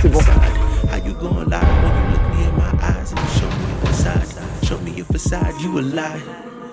c'est bon. How you gonna lie when you look me in my eyes and you show me your facade? Show me your facade, you a lie.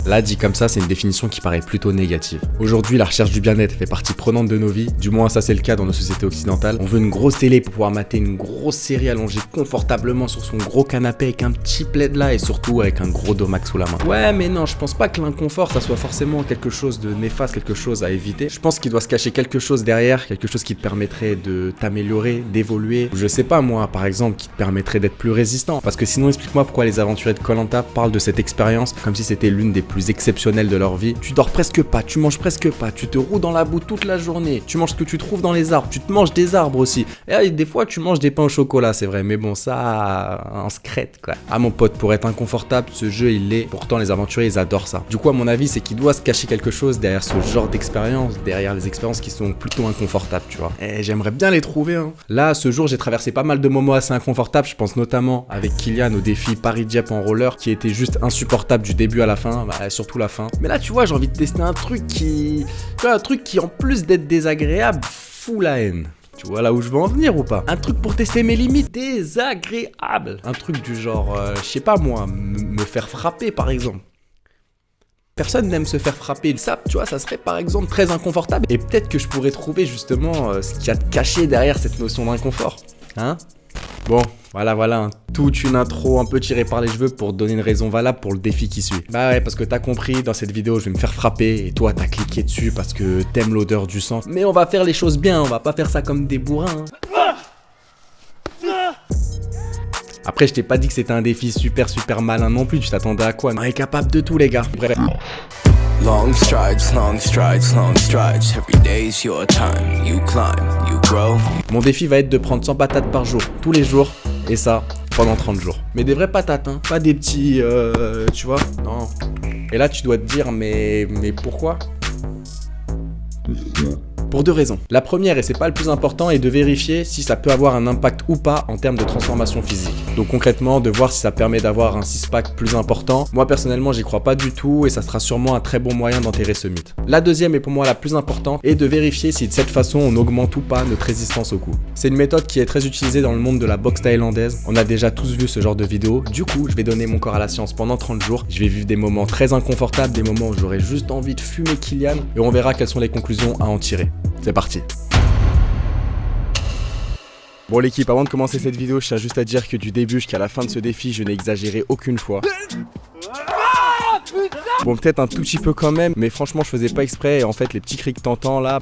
Là, dit comme ça, c'est une définition qui paraît plutôt négative. Aujourd'hui, la recherche du bien-être fait partie prenante de nos vies, du moins ça c'est le cas dans nos sociétés occidentales. On veut une grosse télé pour pouvoir mater une grosse série allongée confortablement sur son gros canapé avec un petit plaid là et surtout avec un gros domac sous la main. Ouais, mais non, je pense pas que l'inconfort ça soit forcément quelque chose de néfaste, quelque chose à éviter. Je pense qu'il doit se cacher quelque chose derrière, quelque chose qui te permettrait de t'améliorer, d'évoluer. Je sais pas moi, par exemple, qui te permettrait d'être plus résistant. Parce que sinon, explique-moi pourquoi les aventuriers de Koh-Lanta parlent de cette expérience comme si c'était l'une des plus exceptionnelles de leur vie. Tu dors presque pas, tu manges presque pas, tu te roules dans la boue toute la journée, tu manges ce que tu trouves dans les arbres, tu te manges des arbres aussi. Et des fois, tu manges des pains au chocolat, c'est vrai, mais bon, ça, en secrète, quoi. Ah, mon pote, pour être inconfortable, ce jeu, il l'est. Pourtant, les aventuriers, ils adorent ça. Du coup, à mon avis, c'est qu'il doit se cacher quelque chose derrière ce genre d'expérience, derrière les expériences qui sont plutôt inconfortables, tu vois. Et j'aimerais bien les trouver, hein. Là, ce jour, j'ai traversé pas mal de moments assez inconfortables. Je pense notamment avec Kylian au défi Paris-Dieppe en roller, qui était juste insupportable du début à la fin, surtout la fin. Mais là, tu vois, j'ai envie de tester un truc qui, en plus d'être désagréable, fout la haine. Tu vois là où je veux en venir ou pas? Un truc pour tester mes limites désagréable. Un truc du genre, je sais pas moi, me faire frapper par exemple. Personne n'aime se faire frapper. Ça, tu vois, ça serait par exemple très inconfortable. Et peut-être que je pourrais trouver justement ce qu'il y a de caché derrière cette notion d'inconfort. Hein? Bon, voilà, toute une intro un peu tirée par les cheveux pour donner une raison valable pour le défi qui suit. Bah ouais, parce que t'as compris, dans cette vidéo, je vais me faire frapper et toi, t'as cliqué dessus parce que t'aimes l'odeur du sang. Mais on va faire les choses bien, on va pas faire ça comme des bourrins. Hein. Après, je t'ai pas dit que c'était un défi super malin non plus, tu t'attendais à quoi? On est capable de tout, les gars. Bref. Long strides, every day's your time, you climb, you grow. Mon défi va être de prendre 100 patates par jour, tous les jours, et ça, pendant 30 jours. Mais des vraies patates, hein, pas des petits, tu vois, non. Et là, tu dois te dire, mais pourquoi ? Pour deux raisons. La première, et c'est pas le plus important, est de vérifier si ça peut avoir un impact ou pas en termes de transformation physique. Donc concrètement, de voir si ça permet d'avoir un six-pack plus important. Moi personnellement, j'y crois pas du tout et ça sera sûrement un très bon moyen d'enterrer ce mythe. La deuxième, et pour moi la plus importante, est de vérifier si de cette façon on augmente ou pas notre résistance au coup. C'est une méthode qui est très utilisée dans le monde de la boxe thaïlandaise. On a déjà tous vu ce genre de vidéo. Du coup, je vais donner mon corps à la science pendant 30 jours. Je vais vivre des moments très inconfortables, des moments où j'aurai juste envie de fumer Kylian et on verra quelles sont les conclusions à en tirer. C'est parti. Bon l'équipe, avant de commencer cette vidéo, je tiens juste à dire que du début jusqu'à la fin de ce défi, je n'ai exagéré aucune fois. Bon peut-être un tout petit peu quand même, mais franchement je faisais pas exprès et en fait les petits cris que t'entends là...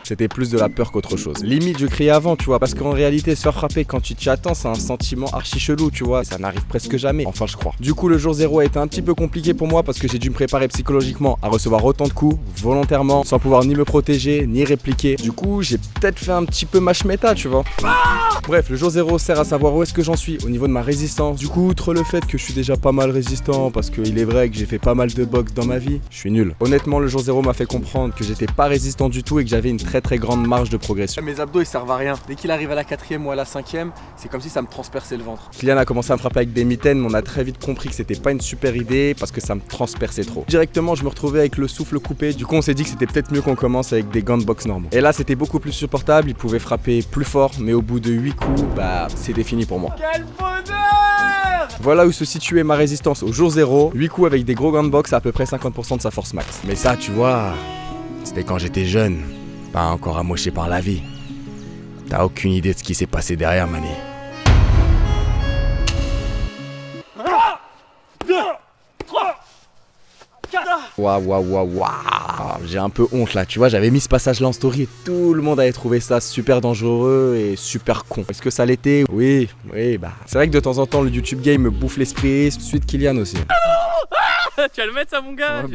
C'était plus de la peur qu'autre chose. Limite je criais avant, tu vois, parce qu'en réalité se faire frapper quand tu t'y attends, c'est un sentiment archi chelou, tu vois, ça n'arrive presque jamais, enfin je crois. Du coup le jour 0 a été un petit peu compliqué pour moi parce que j'ai dû me préparer psychologiquement à recevoir autant de coups, volontairement, sans pouvoir ni me protéger, ni répliquer. Du coup j'ai peut-être fait un petit peu match méta, tu vois. Bref, le jour 0 sert à savoir où est-ce que j'en suis au niveau de ma résistance. Du coup, outre le fait que je suis déjà pas mal résistant, parce qu'il est vrai que j'ai fait pas mal de boxe dans ma vie, je suis nul. Honnêtement, le jour 0 m'a fait comprendre que j'étais pas résistant du tout et que j'avais une très grande marge de progression. Mes abdos ils servent à rien. Dès qu'il arrive à la 4ème ou à la 5ème, c'est comme si ça me transperçait le ventre. Kylian a commencé à me frapper avec des mitaines, mais on a très vite compris que c'était pas une super idée parce que ça me transperçait trop. Directement, je me retrouvais avec le souffle coupé. Du coup, on s'est dit que c'était peut-être mieux qu'on commence avec des gants de boxe normaux. Et là, c'était beaucoup plus supportable. Il pouvait frapper plus fort, mais au bout de 8 coups, bah, c'était fini pour moi. Quel bonheur! Voilà où se situait ma résistance au jour 0. 8 coups avec des gros gants de boxe à peu près 50% de sa force max. Mais ça, tu vois, c'était quand j'étais jeune. Pas encore amoché par la vie. T'as aucune idée de ce qui s'est passé derrière, mané. 2, 3, 4. Waouh. J'ai un peu honte là, tu vois, j'avais mis ce passage là en story et tout le monde avait trouvé ça super dangereux et super con. Est-ce que ça l'était? Oui, bah. C'est vrai que de temps en temps le YouTube game me bouffe l'esprit, suite Kylian aussi. Tu vas le mettre ça mon gars?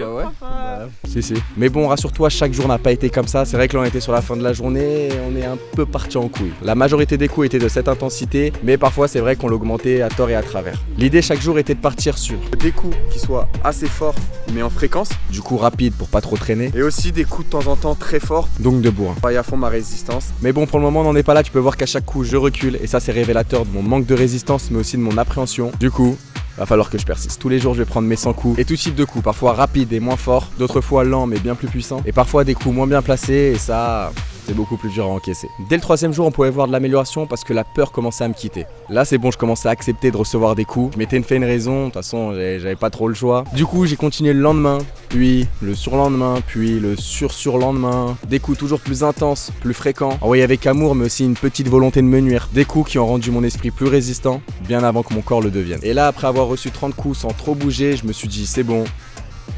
Si. Mais bon, rassure-toi, chaque jour n'a pas été comme ça. C'est vrai que là on était sur la fin de la journée et on est un peu parti en couille. La majorité des coups étaient de cette intensité, mais parfois c'est vrai qu'on l'augmentait à tort et à travers. L'idée chaque jour était de partir sur des coups qui soient assez forts mais en fréquence, du coup rapide pour pas trop traîner, et aussi des coups de temps en temps très forts, donc de bourrin. Je travaille à fond ma résistance. Mais bon, pour le moment on n'en est pas là, tu peux voir qu'à chaque coup je recule et ça c'est révélateur de mon manque de résistance mais aussi de mon appréhension. Du coup, va falloir que je persiste. Tous les jours je vais prendre mes 100 coups et tout type de coups, parfois rapides et moins forts, d'autres fois lents mais bien plus puissants et parfois des coups moins bien placés et ça c'est beaucoup plus dur à encaisser. Dès le 3e jour, on pouvait voir de l'amélioration parce que la peur commençait à me quitter. Là, c'est bon, je commençais à accepter de recevoir des coups. Je m'étais fait une raison, de toute façon, j'avais pas trop le choix. Du coup, j'ai continué le lendemain, puis le surlendemain, puis le surlendemain. Des coups toujours plus intenses, plus fréquents, envoyés avec amour, mais aussi une petite volonté de me nuire. Des coups qui ont rendu mon esprit plus résistant, bien avant que mon corps le devienne. Et là, après avoir reçu 30 coups sans trop bouger, je me suis dit, c'est bon,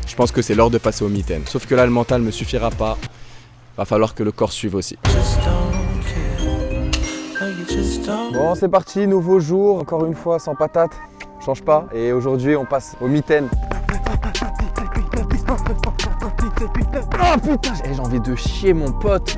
je pense que c'est l'heure de passer au mitaine. Sauf que là, le mental me suffira pas. Va falloir que le corps suive aussi. Bon, c'est parti, nouveau jour, encore une fois sans patate, change pas. Et aujourd'hui, on passe au mitaine. Oh putain, j'ai envie de chier mon pote.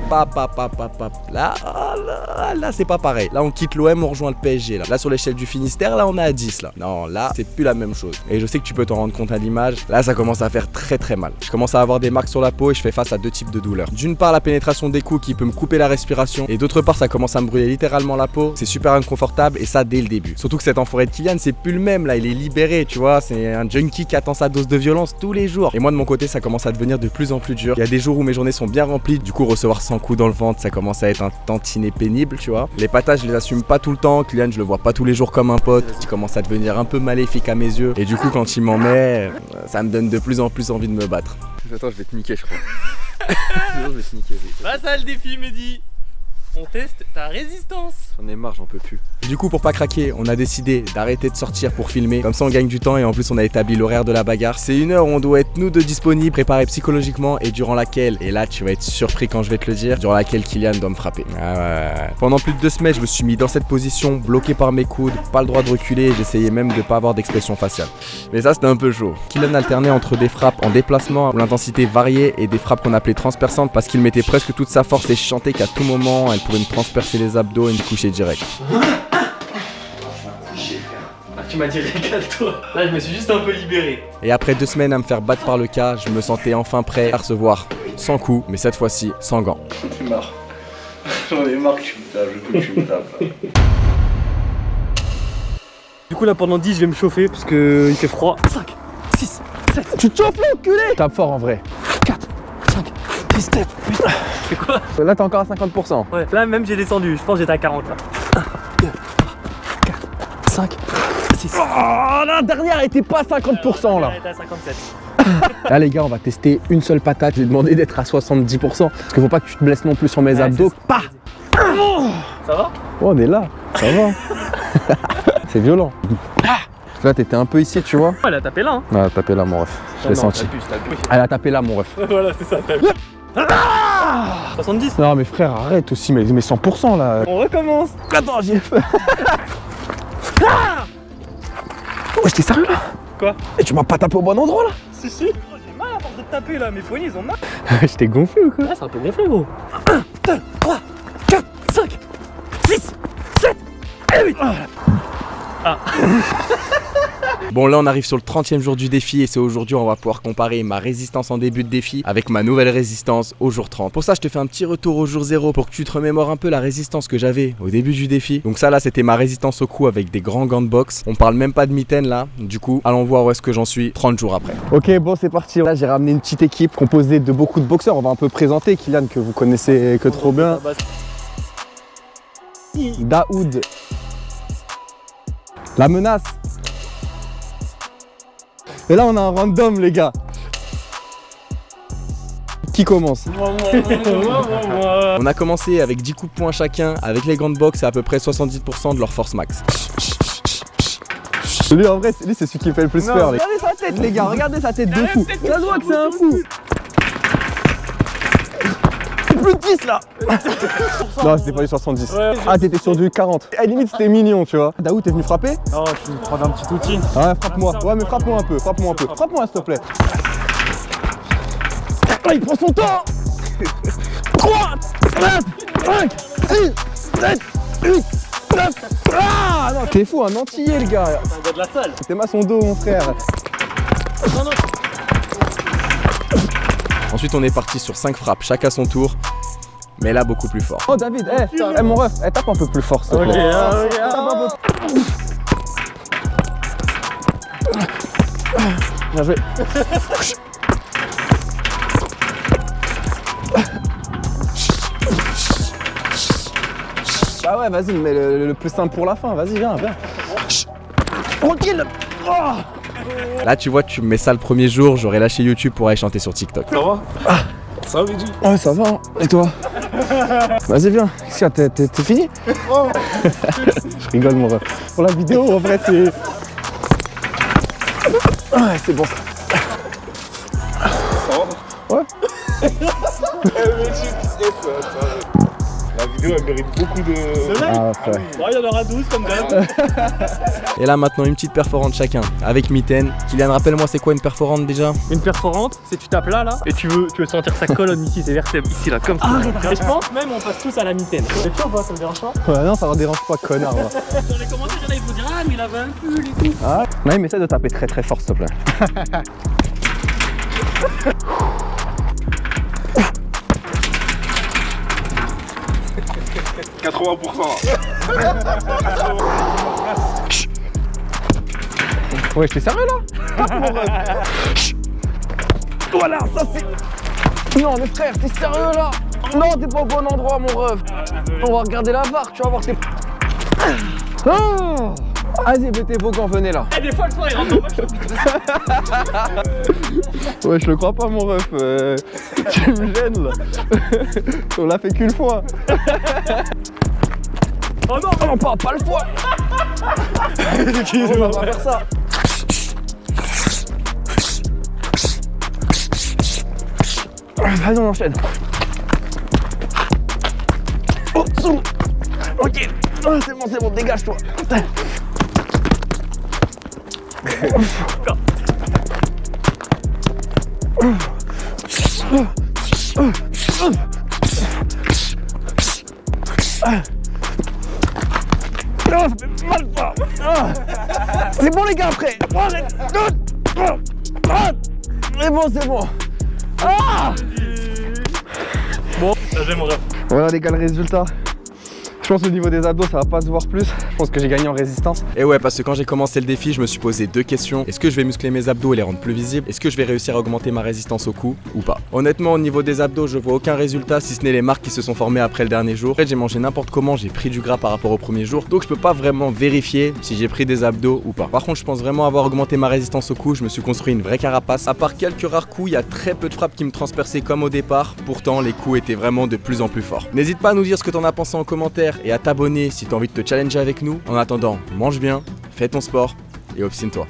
Là, c'est pas pareil. Là, on quitte l'OM, on rejoint le PSG. Là, sur l'échelle du Finistère, là, on est à 10. Là, non, là, c'est plus la même chose. Et je sais que tu peux t'en rendre compte à l'image. Là, ça commence à faire très très mal. Je commence à avoir des marques sur la peau et je fais face à deux types de douleurs. D'une part, la pénétration des coups qui peut me couper la respiration. Et d'autre part, ça commence à me brûler littéralement la peau. C'est super inconfortable et ça dès le début. Surtout que cet enfoiré de Kylian, c'est plus le même. Là, il est libéré, tu vois. C'est un junkie qui attend sa dose de violence tous les jours. Et moi, de mon côté, ça commence à devenir de plus en plus dur. Il y a des jours où mes journées sont bien remplies, du coup recevoir 100 coups dans le ventre, ça commence à être un tantinet pénible, tu vois. Les patates, je les assume pas tout le temps, Kylian, je le vois pas tous les jours comme un pote, qui commence à devenir un peu maléfique à mes yeux. Et du coup, quand il m'en met, ça me donne de plus en plus envie de me battre. Attends, je vais te niquer, je crois. Je vais te niquer. Bah ça le défi, Mehdi. On teste ta résistance. J'en ai marre, j'en peux plus. Du coup, pour pas craquer, on a décidé d'arrêter de sortir pour filmer. Comme ça, on gagne du temps et en plus, on a établi l'horaire de la bagarre. C'est une heure où on doit être nous deux disponibles, préparés psychologiquement et durant laquelle, et là, tu vas être surpris quand je vais te le dire, durant laquelle Kylian doit me frapper. Pendant plus de 2 semaines, je me suis mis dans cette position, bloqué par mes coudes, pas le droit de reculer et j'essayais même de pas avoir d'expression faciale. Mais ça, c'était un peu chaud. Kylian alternait entre des frappes en déplacement où l'intensité variait et des frappes qu'on appelait transperçantes parce qu'il mettait presque toute sa force et je chantais qu'à tout moment, elle pouvait me transpercer les abdos et me coucher direct. Tu m'as dit régale-toi. Là, je me suis juste un peu libéré. Et après 2 semaines à me faire battre par le cas, je me sentais enfin prêt à recevoir 100 coups, mais cette fois-ci sans gants. J'en ai marre. J'en ai marre que tu me tapes, je veux que tu me tapes. Là. Du coup, là, pendant 10, je vais me chauffer parce que il fait froid. 5, 6, 7. Tu te chauffes l'enculé! Tape fort en vrai. 4, 5, 6, 7, 8. C'est quoi? Là t'es encore à 50%. Ouais, là même j'ai descendu. Je pense que j'étais à 40 là. 1, 2, 3, 4, 5, 6. Oh, la dernière était pas 50% là. Elle était à 57. Là les gars, on va tester une seule patate. J'ai demandé d'être à 70% parce qu'il faut pas que tu te blesses non plus sur mes abdos. Pas. Ça va? Oh, on est là, ça va. C'est violent. Là t'étais un peu ici, tu vois. Elle a tapé là. Hein. Elle a tapé là mon ref. Je l'ai senti. T'abuses. Elle a tapé là mon ref. Voilà, c'est ça. 70. Non mais frère, arrête aussi, mais 100% là. On recommence. Attends, j'y ai fait. Oh, j'étais sérieux là? Quoi? Et tu m'as pas tapé au bon endroit là? Si. Oh, j'ai mal à force de te taper là. Mes poignets ils ont mal. Je t'ai gonflé ou quoi? Ouais, c'est un peu gonflé gros. 1, 2, 3, 4, 5, 6, 7 et 8. Ah. Bon là on arrive sur le 30e jour du défi et c'est aujourd'hui on va pouvoir comparer ma résistance en début de défi avec ma nouvelle résistance au jour 30. Pour ça je te fais un petit retour au jour 0 pour que tu te remémores un peu la résistance que j'avais au début du défi. Donc ça là c'était ma résistance au cou avec des grands gants de boxe. On parle même pas de mitaine là, du coup allons voir où est-ce que j'en suis 30 jours après. Ok bon c'est parti, là j'ai ramené une petite équipe composée de beaucoup de boxeurs. On va un peu présenter Kylian que vous connaissez que trop bien. Daoud, la menace. Et là on a un random les gars. Qui commence? On a commencé avec 10 coups de poing chacun, avec les gants de boxe à peu près 70% de leur force max. Lui en vrai, lui c'est celui qui me fait le plus peur. Regardez sa tête les gars, regardez sa tête de fou. Ça se voit que c'est un fou. C'est plus de 10 là. Non c'était pas du 70. Ah t'étais sur du 40. À la limite c'était mignon tu vois. Daoud t'es venu frapper? Oh, je vais me prendre un petit outil. Ouais frappe-moi. Ouais mais frappe-moi un peu, frappe-moi un peu. Frappe-moi s'il te plaît. Ah il prend son temps. 3, 4, 5, 6, 7, 8, 9. Ah non t'es fou, un antillais le gars. C'est un gars de la salle. T'es ma son dos mon frère. Non. Ensuite on est parti sur 5 frappes, chacun son tour. Mais là beaucoup plus fort. Oh David, mon ref, tape un peu plus fort s'il te plaît. Tape un peu. Bien joué. Bah ouais, vas-y, mais le plus simple pour la fin, vas-y, viens. Tranquille. Là, tu vois, tu me mets ça le premier jour, j'aurais lâché YouTube pour aller chanter sur TikTok. Ça va? Ça va, Vidi? Ouais, ça va, hein. Et toi? Vas-y, viens. Qu'est-ce qu'il y a? T'es fini? Je rigole, mon ref. Pour la vidéo, en vrai, c'est... Ouais, c'est bon ça. Ouais. La vidéo, elle mérite beaucoup de... Ah, frère. Bon, il y en aura 12 comme d'hab. Et là, maintenant, une petite perforante chacun, avec Mitaine. Kylian, rappelle-moi, c'est quoi une perforante déjà? Une perforante, c'est tu tapes là, et tu veux sentir sa colonne ici, ses vertèbres ici, là, comme ça. Et je pense même on passe tous à la mitaine. C'est sûr ou pas, ça me dérange pas? Ouais, non, ça ne dérange pas, connard. Va. Dans les commentaires, il y en a, ils vont dire ah, mais il avait un pull et tout. Ah, Naïm, essaie de taper très très fort, s'il te plaît. Ouais, j'étais sérieux là? Voilà, ça c'est... Non mais frère, t'es sérieux là? Non, t'es pas au bon endroit mon ref. On va regarder la VAR, tu vas voir tes... Oh, vas-y, mettez vos gants, venez là. Et des fois, le soir, il rentre dans ma chambre. Ouais, je le crois pas mon ref. Tu me gênes là. On l'a fait qu'une fois. Oh non, Oh non, pas le foie. On va pas faire ça. Vas-y, on enchaîne. Oh, sous. Ok. Oh, c'est bon, dégage-toi. Non, ça fait mal ça. C'est bon les gars après. C'est bon. Ah, bon, j'ai mon ref. voilà les gars le résultat. Je pense au niveau des abdos ça va pas se voir plus. Je pense que j'ai gagné en résistance. Et ouais, parce que quand j'ai commencé le défi, je me suis posé deux questions. Est-ce que je vais muscler mes abdos et les rendre plus visibles? Est-ce que je vais réussir à augmenter ma résistance au coup ou pas? Honnêtement, au niveau des abdos, je vois aucun résultat si ce n'est les marques qui se sont formées après le dernier jour. En fait, j'ai mangé n'importe comment, j'ai pris du gras par rapport au premier jour. Donc je peux pas vraiment vérifier si j'ai pris des abdos ou pas. Par contre, je pense vraiment avoir augmenté ma résistance au coup. Je me suis construit une vraie carapace. À part quelques rares coups, il y a très peu de frappes qui me transperçaient comme au départ. Pourtant, les coups étaient vraiment de plus en plus forts. N'hésite pas à nous dire ce que t'en as pensé en commentaire et à t'abonner si t'as envie de te challenger avec nous. En attendant, mange bien, fais ton sport et obstine-toi.